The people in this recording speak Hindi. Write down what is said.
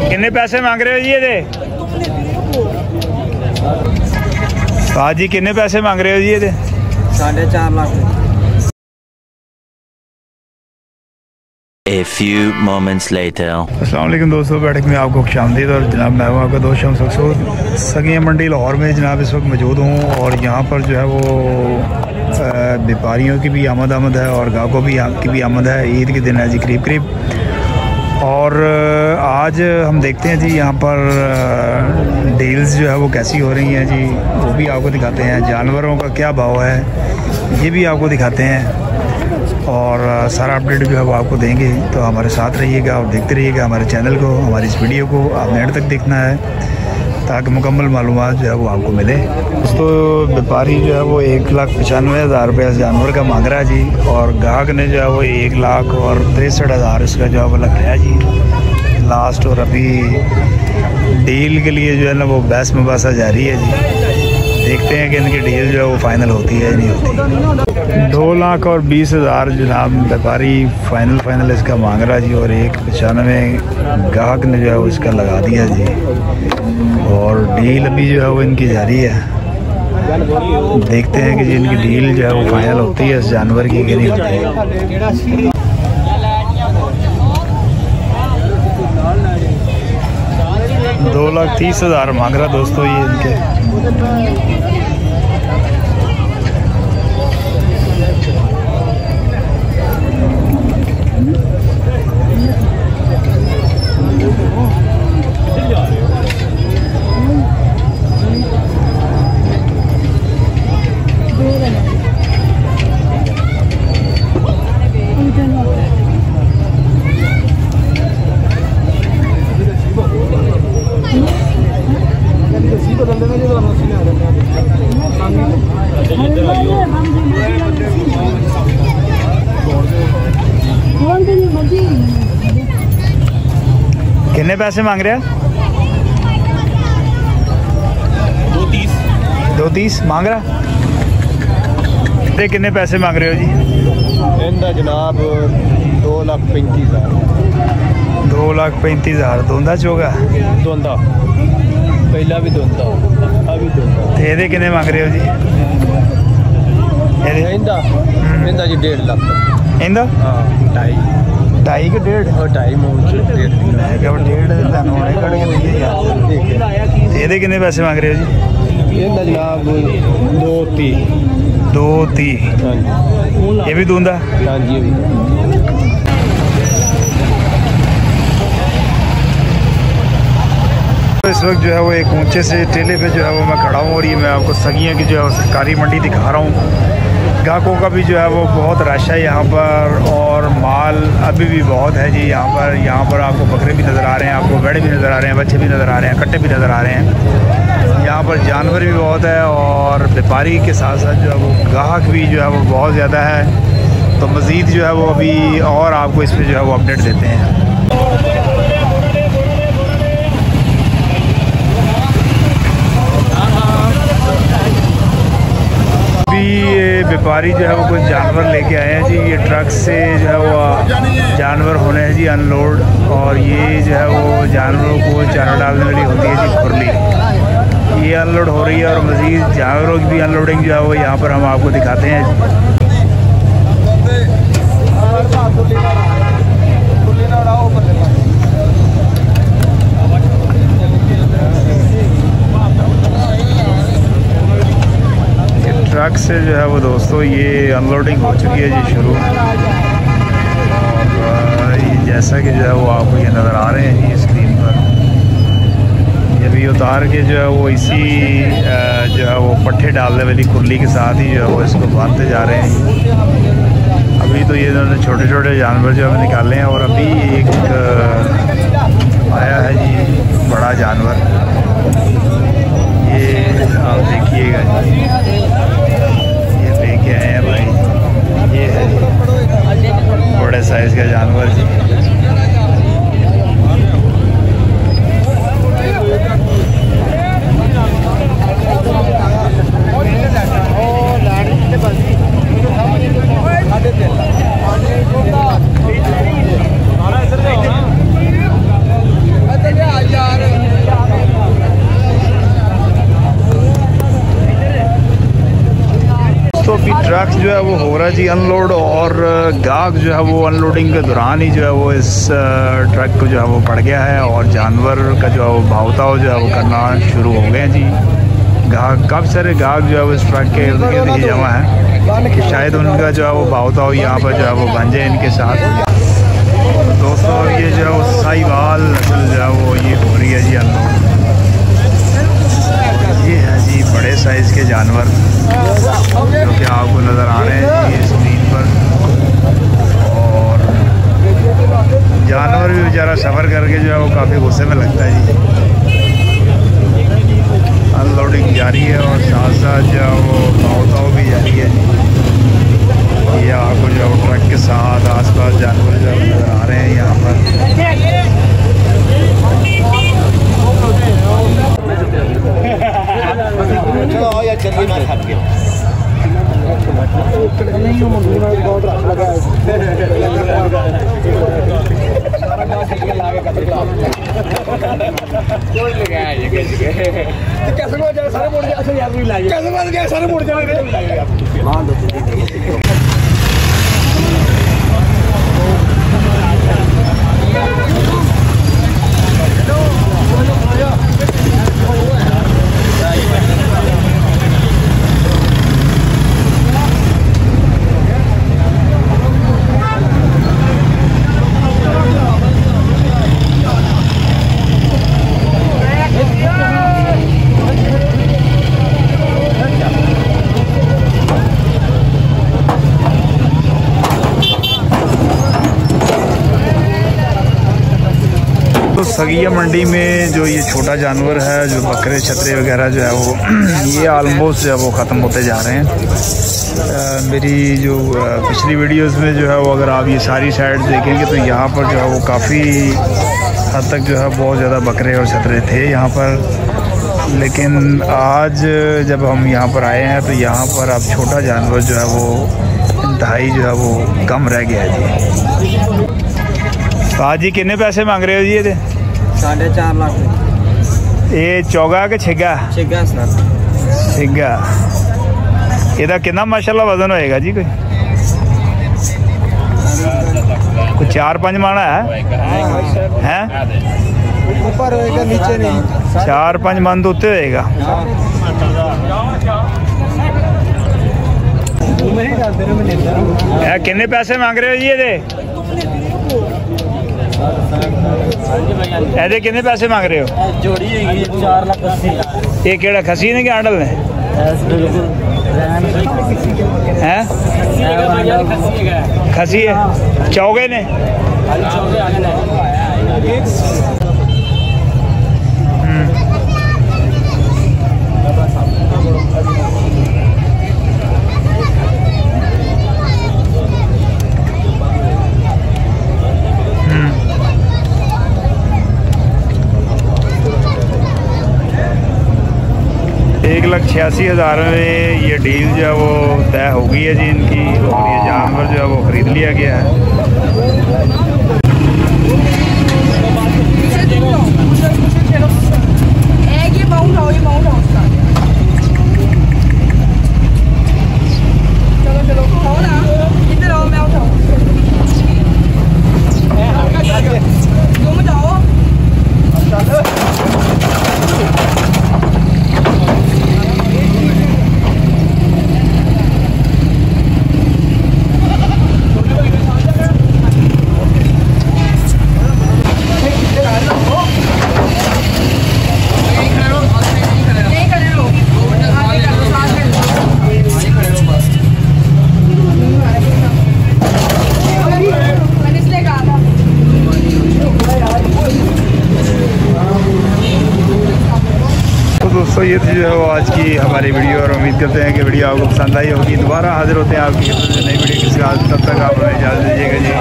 कितने पैसे मांग रहे हो जी ये? जी कितने पैसे मांग रहे हो जी ये? 4.5 lakh. A few moments later. अस्सलाम वालेकुम दोस्तों, बैठक में आपको खुशामदीद। और जनाब मैं हूँ आपका दोस्त शम्स मकसूद, सगिया मंडी लाहौर में जनाब इस वक्त मौजूद हूँ। और यहाँ पर जो है वो व्यापारियों की भी आमद है और गाहकों की भी आमद है। ईद के दिन है जी करीब करीब। और आज हम देखते हैं जी यहाँ पर डील्स जो है वो कैसी हो रही हैं जी, वो भी आपको दिखाते हैं। जानवरों का क्या भाव है ये भी आपको दिखाते हैं और सारा अपडेट जो है वो आपको देंगे। तो हमारे साथ रहिएगा और देखते रहिएगा हमारे चैनल को, हमारी इस वीडियो को आपने एंड तक देखना है ताकि मुकम्मल मालूमात जो है वो आपको मिले। दोस्तों व्यापारी जो है वो 1,95,000 रुपये जानवर का मांग रहा है जी, और ग्राहक ने जो है वो 1,63,000 इसका जो है वो लग रहा है जी लास्ट। और अभी डील के लिए जो है ना वो बहस मुबासा जारी है जी। देखते हैं कि इनकी डील जो है वो फाइनल होती है या नहीं होती। 2,20,000 जनाब व्यापारी फाइनल इसका मांग रहा जी, और 1,95 ग्राहक ने जो है वो इसका लगा दिया जी। और डील अभी जो है वो इनकी जारी है। देखते हैं कि जी इनकी डील जो है वो फाइनल होती है इस जानवर की कि नहीं होती। 2,30,000 मांग रहा दोस्तों ये इनके। कितने पैसे मांग रहे हैं? 2,30 मांग रहा। कितने पैसे मांग रहे हो जी? इनका जनाब 2,35,000। 2,35,000 दोंदा चोगा? दोंदा पहला भी दोंदा अभी दोंदा। ये कितने मांग रहे हो जी? इंदा जी 1.5 लाख। इंदा? हाँ 2.5 के 1.5 और 2.5 ये कितने पैसे मांग रहे हो जी? इंदा जनाब 2,30। 2,30 ये भी दूंदा? हाँ जी। इस वक्त जो है वो एक ऊंचे से टेले पे जो है वो मैं खड़ा हूँ, और ये मैं आपको सगिया की जो है वो सरकारी मंडी दिखा रहा हूँ। ग्राहकों का भी जो है वो बहुत रश है यहाँ पर, और माल अभी भी बहुत है जी यहाँ पर आपको बकरे भी नज़र आ रहे हैं, आपको भेड़े भी नज़र आ रहे हैं, बच्चे भी नज़र आ रहे हैं, कट्टे भी नज़र आ रहे हैं। यहाँ पर जानवर भी बहुत है और व्यापारी के साथ साथ जो है वो ग्राहक भी जो है वो बहुत ज़्यादा है। तो मज़ीद जो है वो अभी और आपको इस पर जो है वो अपडेट देते हैं। ये व्यापारी जो है वो कुछ जानवर लेके आए हैं जी। ये ट्रक से जो है वो जानवर होने हैं जी अनलोड, और ये जो है वो जानवरों को चारा डालने वाली होती है जी खुरली, ये अनलोड हो रही है। और मज़ीद जानवरों की भी अनलोडिंग जो है वो यहाँ पर हम आपको दिखाते हैं। ट्रक से जो है वो दोस्तों ये अनलोडिंग हो चुकी है जी शुरू। और ये जैसा कि जो है वो आपको ये नज़र आ रहे हैं जी स्क्रीन पर, ये भी उतार के जो है वो इसी जो है वो पट्ठे डालने वाली कुर्ली के साथ ही जो है वो इसको बांधते जा रहे हैं। अभी तो ये इन्होंने छोटे छोटे जानवर जो है निकाले हैं, और अभी एक आया है जी बड़ा जानवर, ये आप देखिएगा जी, ये लेके आए हैं भाई। ये है बड़े साइज़ का जानवर जी। ट्रक जो है वो हो रहा है जी अनलोड, और गाहक जो है वो अनलोडिंग के दौरान ही जो है वो इस ट्रक को जो है वो पड़ गया है, और जानवर का जो है वो भावताव जो है वो करना शुरू हो गए हैं जी। गाहक काफ़ी सारे गाहक जो है वो इस ट्रक के इर्द गिर्द ही जमा है कि शायद उनका जो है वो भावताव यहाँ पर जो है वो बन जाए इनके साथ। दोस्तों ये जो है वो साहिवाल नस्ल जो है वो ये हो रही है जी अनलोड। ये है जी बड़े साइज़ के जानवर जो कि आपको नज़र आ रहे हैं जी स्क्रीन पर, और जानवर भी बेचारा सफ़र करके जो है वो काफ़ी गुस्से में लगता है जी। अनलोडिंग जारी है और साथ साथ जो है वो भाव भी जारी है जी। ये आपको जो है वो ट्रक के साथ आसपास जानवर जो है नज़र आ रहे हैं यहाँ पर। तो सगिया मंडी में जो ये छोटा जानवर है, जो बकरे छतरे वगैरह जो है वो ये आलमोस्ट जो है वो ख़त्म होते जा रहे हैं। मेरी जो पिछली वीडियोस में जो है वो अगर आप ये सारी साइड देखेंगे तो यहाँ पर जो है वो काफ़ी हद तक जो है बहुत ज़्यादा बकरे और छतरे थे यहाँ पर, लेकिन आज जब हम यहाँ पर आए हैं तो यहाँ पर अब छोटा जानवर जो है वो इंतहाई जो है वो कम रह गया है जी। आज जी कितने पैसे मांग रहे हो जी? ये 4.5 लाख। ये चौगा के छिगा? छिगा सर। छिगा। ਇਹਦਾ कितना माशाल्लाह वजन होएगा जी? कोई 4-5 माना है? ऊपर होएगा नीचे नहीं। 4-5 मन तो उत्ते होएगा। कितने पैसे मांग रहे हो जी? ये कितने पैसे मांग रहे हो? जोड़ी है 4,80,000। ये केड़ा खसी ने कि आंडल ने? हैं? खसी है। चौगे ने? $1,86,000 में ये डील जो है वो तय हो गई है जी इनकी, और ये जानवर जो है वो ख़रीद लिया गया है। दोस्तों ये थी जो है वो आज की हमारी वीडियो, और उम्मीद करते हैं कि वीडियो आपको पसंद आई होगी। दोबारा हाजिर होते हैं आपकी नई वीडियो के साथ, तब तक आप हमें इजाज़त दीजिएगा जी।